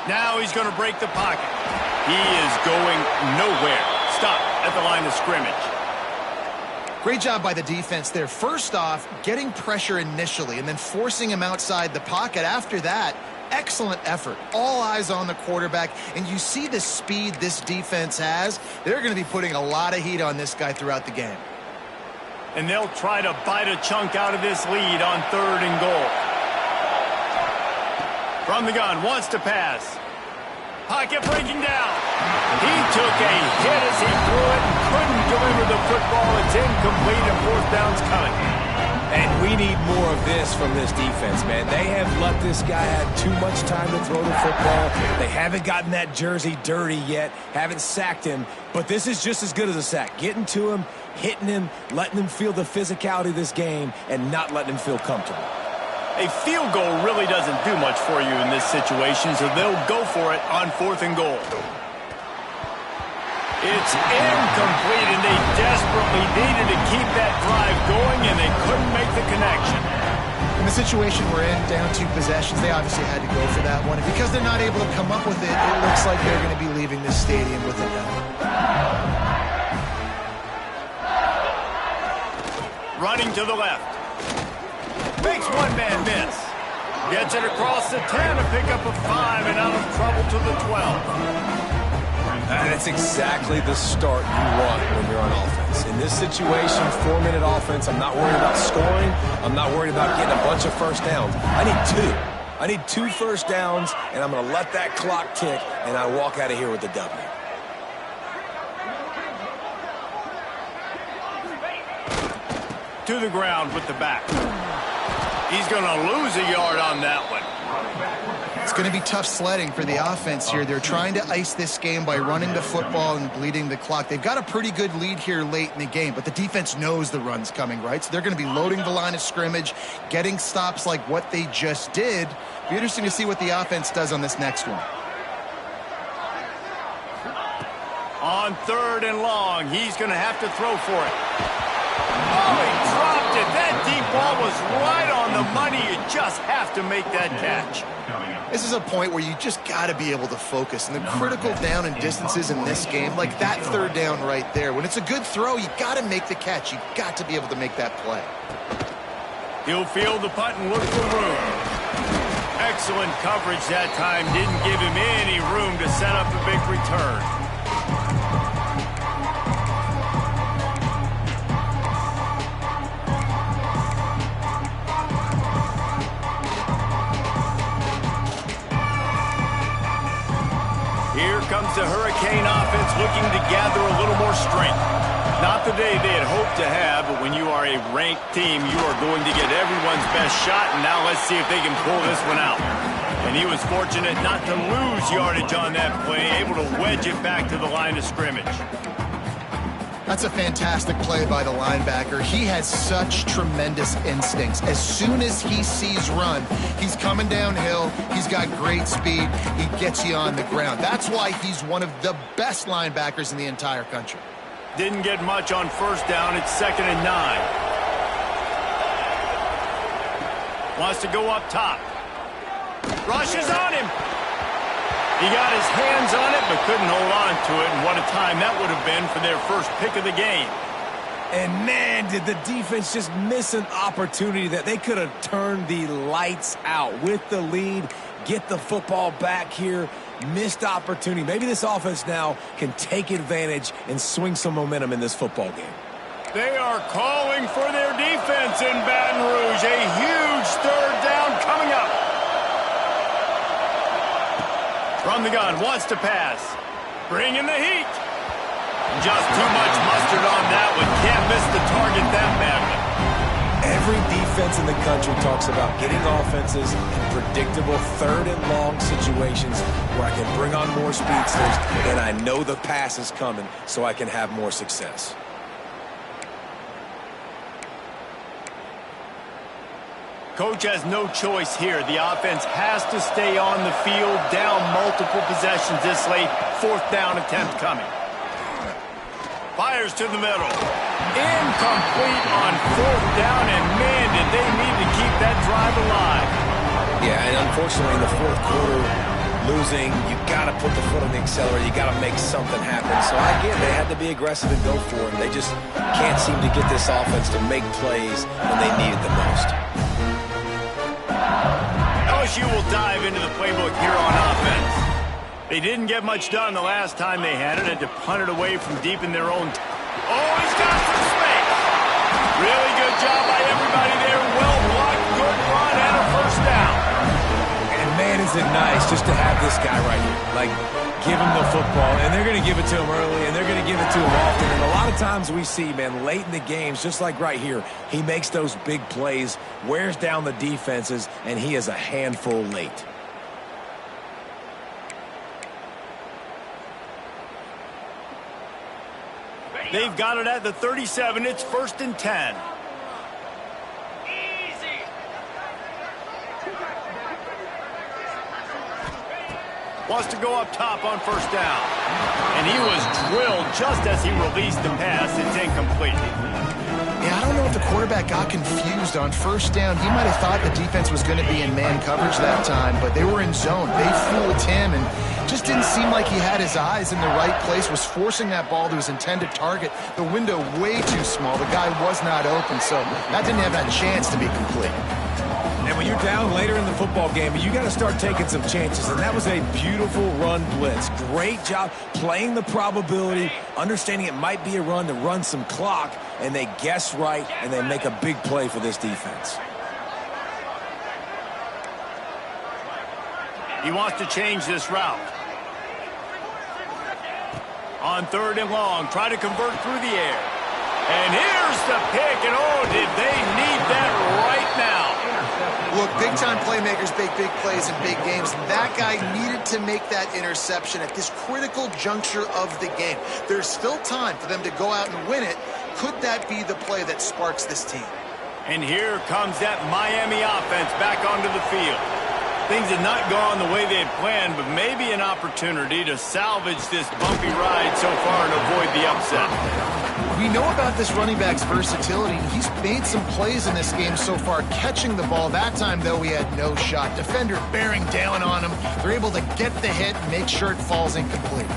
Now he's going to break the pocket. He is going nowhere. Stop at the line of scrimmage. Great job by the defense there. First off, getting pressure initially and then forcing him outside the pocket. After that, excellent effort. All eyes on the quarterback, and you see the speed this defense has. They're going to be putting a lot of heat on this guy throughout the game. And they'll try to bite a chunk out of this lead on 3rd and goal. From the gun, wants to pass. Pocket breaking down. He took a hit as he threw it and couldn't deliver the football. It's incomplete and 4th down's coming. And we need more of this from this defense, man. They have let this guy have too much time to throw the football. They haven't gotten that jersey dirty yet, haven't sacked him, but this is just as good as a sack. Getting to him, hitting him, letting him feel the physicality of this game, and not letting him feel comfortable. A field goal really doesn't do much for you in this situation, so they'll go for it on 4th and goal. It's incomplete, and they desperately needed to keep that drive going, and they couldn't make the connection. In the situation we're in, down 2 possessions, they obviously had to go for that one. And because they're not able to come up with it, it looks like they're going to be leaving this stadium with a dub. Running to the left. Makes one man miss. Gets it across the 10 to pick up a 5 and out of trouble to the 12. That's exactly the start you want when you're on offense. In this situation, 4-minute offense, I'm not worried about scoring. I'm not worried about getting a bunch of first downs. I need 2. I need 2 first downs, and I'm going to let that clock tick, and I walk out of here with the W. To the ground with the back. He's going to lose a yard on that one. It's going to be tough sledding for the offense here. They're trying to ice this game by running the football and bleeding the clock. They've got a pretty good lead here late in the game, but the defense knows the run's coming, right? So they're going to be loading the line of scrimmage, getting stops like what they just did. Be interesting to see what the offense does on this next one. On 3rd and long, he's going to have to throw for it. Oh, he dropped it. That deep ball was right on the money. You just have to make that catch. This is a point where you just got to be able to focus. And the critical down and distances in this game, like that 3rd down right there, when it's a good throw, you got to make the catch. You got to be able to make that play. He'll field the punt and look for room. Excellent coverage that time. Didn't give him any room to set up a big return. Here comes the Hurricane offense looking to gather a little more strength. Not the day they had hoped to have, but when you are a ranked team, you are going to get everyone's best shot, and now let's see if they can pull this one out. And he was fortunate not to lose yardage on that play, able to wedge it back to the line of scrimmage. That's a fantastic play by the linebacker. He has such tremendous instincts. As soon as he sees run, he's coming downhill. He's got great speed. He gets you on the ground. That's why he's one of the best linebackers in the entire country. Didn't get much on 1st down. It's 2nd and 9. Wants to go up top. Rushes on him. He got his hands on it, but couldn't hold on to it, and what a time that would have been for their first pick of the game. And man, did the defense just miss an opportunity that they could have turned the lights out with the lead, get the football back here, missed opportunity. Maybe this offense now can take advantage and swing some momentum in this football game. They are calling for their defense in Baton Rouge. A huge 3rd down coming up. From the gun, wants to pass. Bringing the heat. Just too much mustard on that one. Can't miss the target that badly. Every defense in the country talks about getting offenses in predictable 3rd and long situations where I can bring on more speedsters and I know the pass is coming so I can have more success. Coach has no choice here. The offense has to stay on the field, down multiple possessions this late. 4th down attempt coming. Fires to the middle. Incomplete on 4th down, and man, did they need to keep that drive alive. Yeah, and unfortunately in the 4th quarter, losing, you got to put the foot on the accelerator. You got to make something happen. So I get they had to be aggressive and go for it. They just can't seem to get this offense to make plays when they need it the most. LSU will dive into the playbook here on offense. They didn't get much done the last time they had it. Had to punt it away from deep in their own. Oh, he's got some space. Really good job by everybody there. Well blocked, good run, and a 1st down. And man, is it nice just to have this guy right here. Like, give him the football, and they're going to give it to him early, and they're going to give it to him often. And a lot of times we see, man, late in the games, just like right here, he makes those big plays, wears down the defenses, and he is a handful late. They've got it at the 37. It's 1st and 10. Wants to go up top on 1st down. And he was drilled just as he released the pass. It's incomplete. Yeah, I don't know if the quarterback got confused on 1st down. He might have thought the defense was going to be in man coverage that time, but they were in zone. They fooled him and just didn't seem like he had his eyes in the right place, was forcing that ball to his intended target. The window way too small. The guy was not open, so that didn't have that chance to be complete. And when you're down later in the football game, you got to start taking some chances, and that was a beautiful run blitz. Great job playing the probability, understanding it might be a run to run some clock, and they guess right, and they make a big play for this defense. He wants to change this route. On 3rd and long, try to convert through the air. And here's the pick, and oh, did they need that right now. Look, big-time playmakers make big plays in big games. That guy needed to make that interception at this critical juncture of the game. There's still time for them to go out and win it. Could that be the play that sparks this team? And here comes that Miami offense back onto the field. Things had not gone the way they had planned, but maybe an opportunity to salvage this bumpy ride so far and avoid the upset. We know about this running back's versatility. He's made some plays in this game so far, catching the ball. That time, though, he had no shot. Defender bearing down on him. They're able to get the hit and make sure it falls incomplete.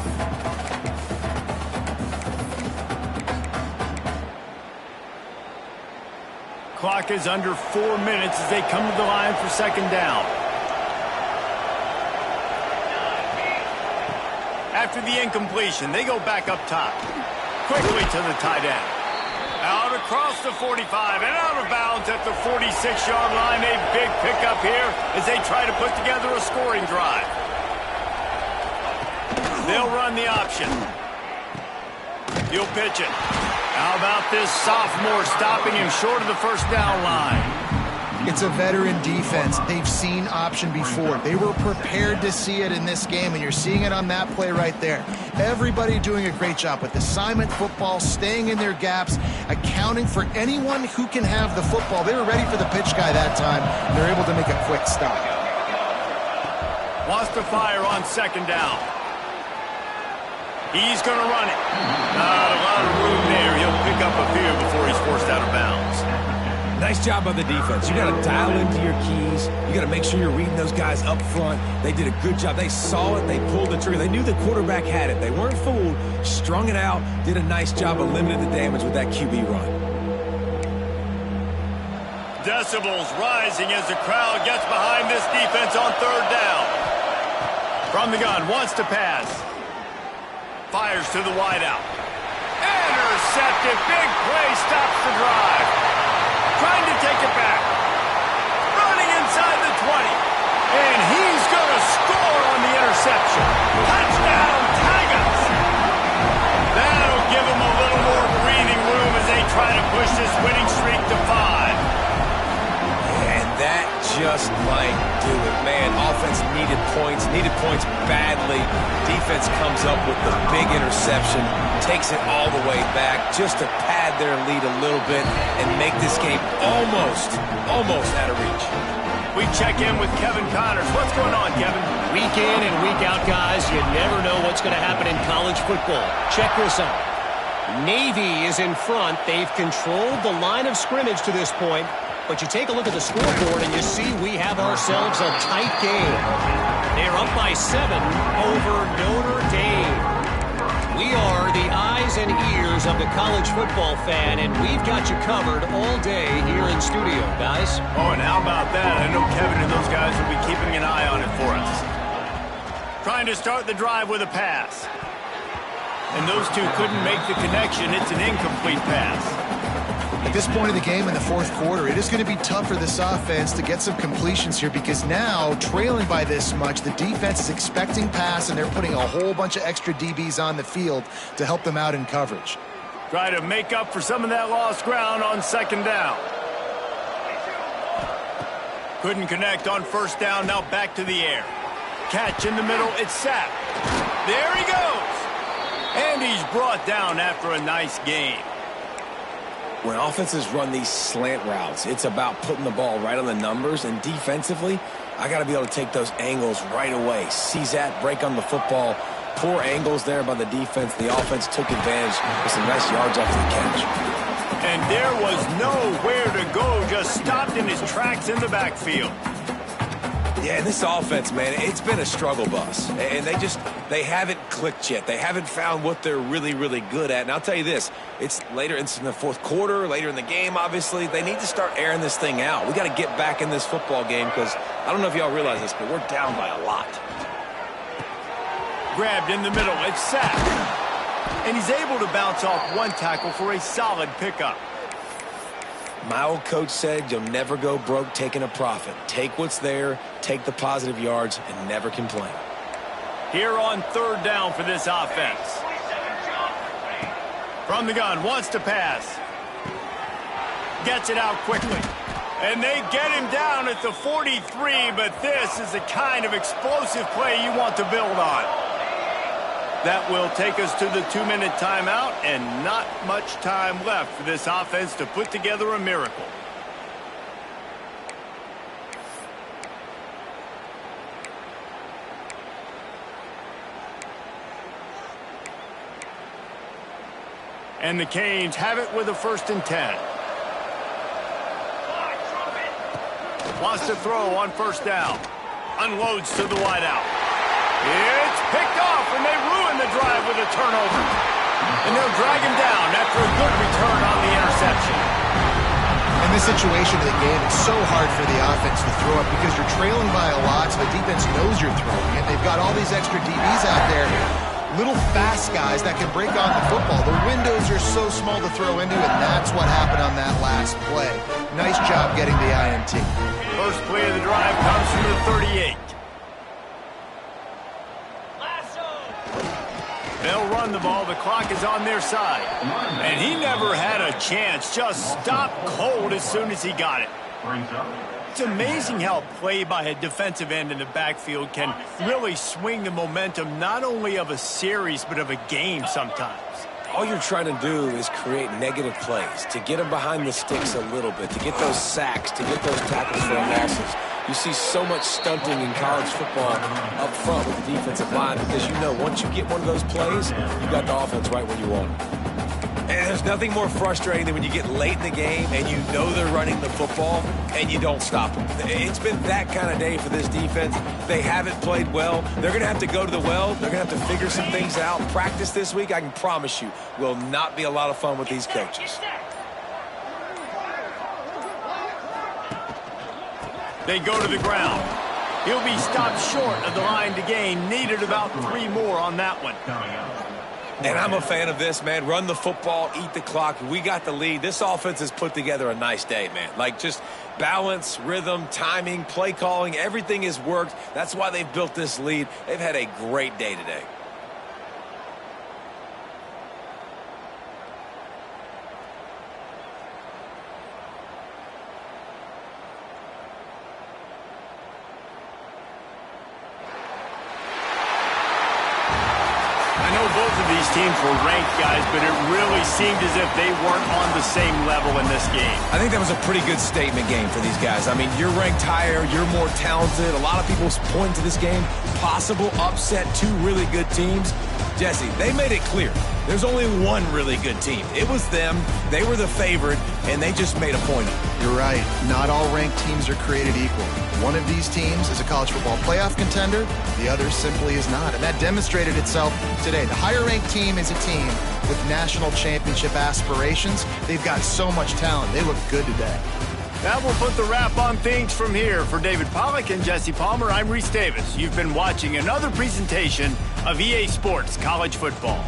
Clock is under 4 minutes as they come to the line for 2nd down. After the incompletion, they go back up top. Quickly to the tight end. Out across the 45 and out of bounds at the 46-yard line. A big pickup here as they try to put together a scoring drive. They'll run the option. He'll pitch it. How about this sophomore stopping him short of the 1st down line? It's a veteran defense. They've seen option before. They were prepared to see it in this game, and you're seeing it on that play right there. Everybody doing a great job with assignment football, staying in their gaps, accounting for anyone who can have the football. They were ready for the pitch guy that time. They're able to make a quick stop. Wants to fire on 2nd down. He's going to run it. Not a lot of room there. He'll pick up a few before he's forced out of bounds. Nice job by the defense. You got to dial into your keys. You got to make sure you're reading those guys up front. They did a good job. They saw it. They pulled the trigger. They knew the quarterback had it. They weren't fooled. Strung it out. Did a nice job of limiting the damage with that QB run. Decibels rising as the crowd gets behind this defense on 3rd down. From the gun, wants to pass. Fires to the wideout. Intercepted. Big play stops the drive. Trying to take it back. Running inside the 20. And he's going to score on the interception. Touchdown, Tigers! That'll give them a little more breathing room as they try to push this winning streak to 5. And that just might do it. Man, offense needed points badly. Defense comes up with the big interception, takes it all the way back just to pad their lead a little bit and make this game almost out of reach. We check in with Kevin Connors. What's going on, Kevin? Week in and week out, guys, you never know what's going to happen in college football. Check this out. Navy is in front. They've controlled the line of scrimmage to this point. But you take a look at the scoreboard and you see we have ourselves a tight game. They're up by 7 over Notre Dame. We are the eyes and ears of the college football fan, and we've got you covered all day here in studio, guys. Oh, and how about that? I know Kevin and those guys will be keeping an eye on it for us. Trying to start the drive with a pass. And those two couldn't make the connection. It's an incomplete pass. At this point of the game in the 4th quarter, it is going to be tough for this offense to get some completions here because now, trailing by this much, the defense is expecting pass, and they're putting a whole bunch of extra DBs on the field to help them out in coverage. Try to make up for some of that lost ground on 2nd down. Couldn't connect on 1st down, now back to the air. Catch in the middle, it's sacked. There he goes! And he's brought down after a nice game. When offenses run these slant routes, it's about putting the ball right on the numbers, and defensively, I got to be able to take those angles right away. Sees that, break on the football, poor angles there by the defense. The offense took advantage with some nice yards after the catch. And there was nowhere to go, just stopped in his tracks in the backfield. Yeah, and this offense, man, it's been a struggle bus. And they haven't clicked yet. They haven't found what they're really, really good at. And I'll tell you this, it's later in the fourth quarter, later in the game, obviously. They need to start airing this thing out. We got to get back in this football game because I don't know if y'all realize this, but we're down by a lot. Grabbed in the middle, it's sacked. And he's able to bounce off one tackle for a solid pickup. My old coach said you'll never go broke taking a profit. Take what's there, take the positive yards, and never complain. Here on third down for this offense. From the gun, wants to pass. Gets it out quickly. And they get him down at the 43, but this is the kind of explosive play you want to build on. That will take us to the 2-minute timeout, and not much time left for this offense to put together a miracle. And the Canes have it with a 1st and 10. Wants to throw on 1st down. Unloads to the wideout. It's picked off, and they ruin the drive with a turnover. And they'll drag him down after a good return on the interception. In this situation of the game, it's so hard for the offense to throw it because you're trailing by a lot, so the defense knows you're throwing it. They've got all these extra DBs out there, little fast guys that can break on the football. The windows are so small to throw into, and that's what happened on that last play. Nice job getting the INT. First play of the drive comes from the 38. They'll run the ball. The clock is on their side. And he never had a chance. Just stopped cold as soon as he got it. It's amazing how play by a defensive end in the backfield can really swing the momentum not only of a series but of a game sometimes. All you're trying to do is create negative plays, to get them behind the sticks a little bit, to get those sacks, to get those tackles for losses. You see so much stunting in college football up front with the defensive line because you know once you get one of those plays, you got the offense right where you want it. And there's nothing more frustrating than when you get late in the game and you know they're running the football and you don't stop them. It's been that kind of day for this defense. They haven't played well. They're going to have to go to the well. They're going to have to figure some things out. Practice this week, I can promise you, will not be a lot of fun with these coaches. They go to the ground. He'll be stopped short of the line to gain. Needed about 3 more on that one. And I'm a fan of this, man. Run the football, eat the clock. We got the lead. This offense has put together a nice day, man. Like just balance, rhythm, timing, play calling, everything has worked. That's why they've built this lead. They've had a great day today. Both of these teams were ranked, guys, but it really seemed as if they weren't on the same level in this game. I think that was a pretty good statement game for these guys. I mean, you're ranked higher, you're more talented. A lot of people point to this game, possible upset, 2 really good teams. Jesse, they made it clear. There's only one really good team. It was them. They were the favorite, and they just made a point of it. You're right. Not all ranked teams are created equal. One of these teams is a college football playoff contender. The other simply is not. And that demonstrated itself today. The higher-ranked team is a team with national championship aspirations. They've got so much talent. They look good today. That will put the wrap on things from here. For David Pollack and Jesse Palmer, I'm Reese Davis. You've been watching another presentation of EA Sports College Football.